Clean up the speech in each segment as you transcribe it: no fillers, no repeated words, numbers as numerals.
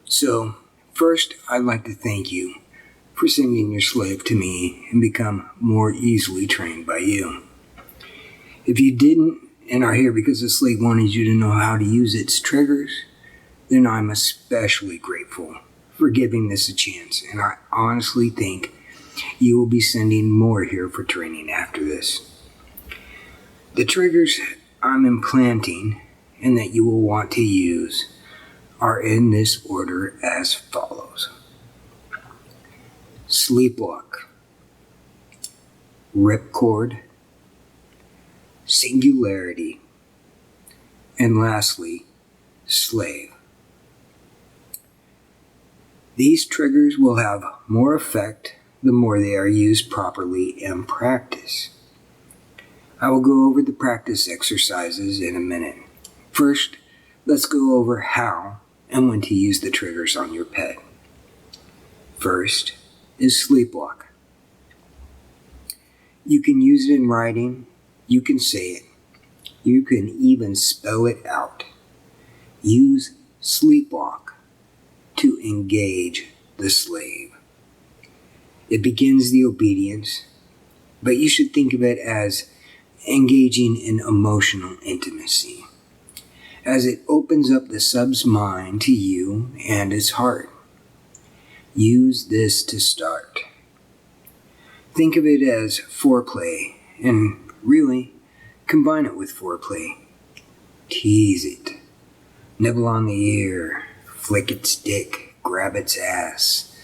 So, first, I'd like to thank you for sending your slave to me and become more easily trained by you. If you didn't and are here because the slave wanted you to know how to use its triggers, then I'm especially grateful for giving this a chance, and I honestly think you will be sending more here for training after this. The triggers I'm implanting and that you will want to use are in this order as follows: sleepwalk, ripcord, singularity, and lastly, slave. These triggers will have more effect the more they are used properly in practice. I will go over the practice exercises in a minute. First, let's go over how and when to use the triggers on your pet. First is sleepwalk. You can use it in writing, you can say it, you can even spell it out. Use sleepwalk to engage the slave. It begins the obedience, but you should think of it as engaging in emotional intimacy, as it opens up the sub's mind to you and its heart. Use this to start. Think of it as foreplay, and really combine it with foreplay. Tease it, nibble on the ear, flick its dick, grab its ass.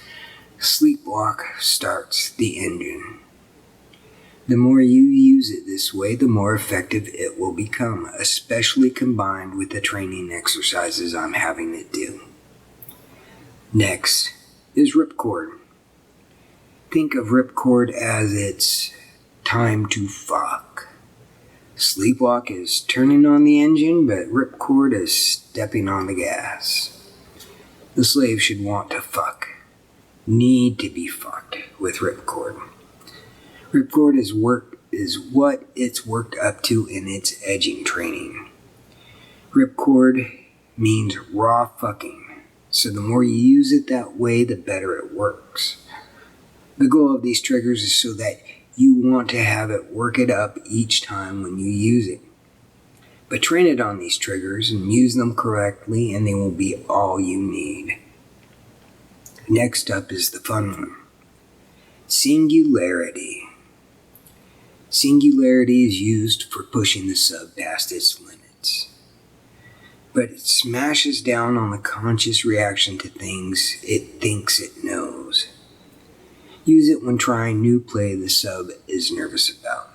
Sleepwalk starts the engine. The more you use it this way, the more effective it will become, especially combined with the training exercises I'm having it do. Next is ripcord. Think of ripcord as it's time to fuck. Sleepwalk is turning on the engine, but ripcord is stepping on the gas. The slave should want to fuck, need to be fucked with ripcord. Ripcord is what it's worked up to in its edging training. Ripcord means raw fucking, so the more you use it that way, the better it works. The goal of these triggers is so that you want to have it work it up each time when you use it. But train it on these triggers and use them correctly, and they will be all you need. Next up is the fun one. Singularity. Singularity is used for pushing the sub past its limits, but it smashes down on the conscious reaction to things it thinks it knows. Use it when trying new play the sub is nervous about.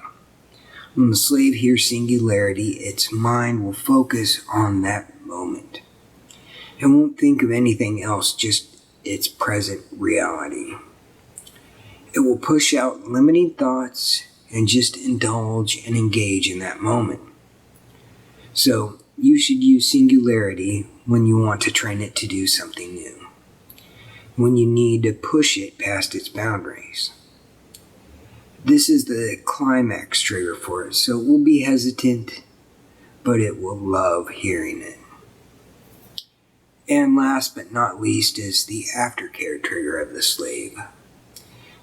When the slave hears singularity, its mind will focus on that moment. It won't think of anything else, just its present reality. It will push out limiting thoughts and just indulge and engage in that moment. So you should use singularity when you want to train it to do something new, when you need to push it past its boundaries. This is the climax trigger for it, so it will be hesitant, but it will love hearing it. And last but not least is the aftercare trigger of the slave.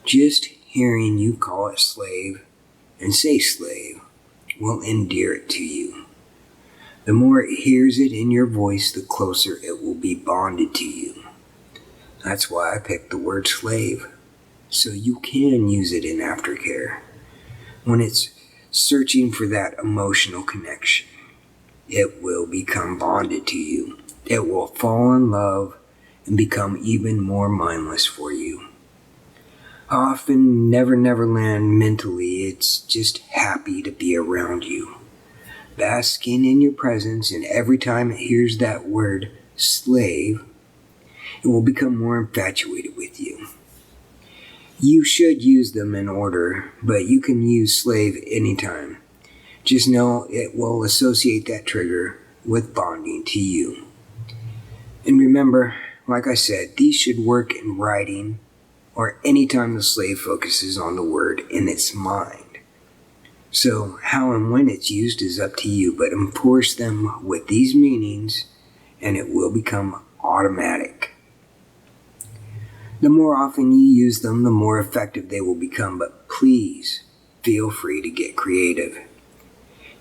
Just hearing you call it slave and say slave will endear it to you. The more it hears it in your voice, the closer it will be bonded to you. That's why I picked the word slave, so you can use it in aftercare. When it's searching for that emotional connection, it will become bonded to you. It will fall in love and become even more mindless for you. Often, Neverland mentally, it's just happy to be around you, basking in your presence, and every time it hears that word, slave, it will become more infatuated with you. You should use them in order, but you can use slave anytime. Just know it will associate that trigger with bonding to you. And remember, like I said, these should work in writing or anytime the slave focuses on the word in its mind. So how and when it's used is up to you, but enforce them with these meanings and it will become automatic. The more often you use them, the more effective they will become, but please feel free to get creative.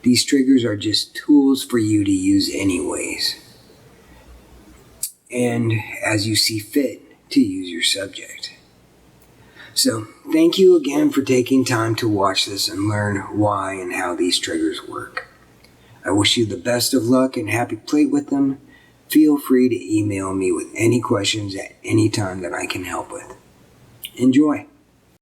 These triggers are just tools for you to use anyways, and as you see fit to use your subject. So, thank you again for taking time to watch this and learn why and how these triggers work. I wish you the best of luck and happy play with them. Feel free to email me with any questions at any time that I can help with. Enjoy.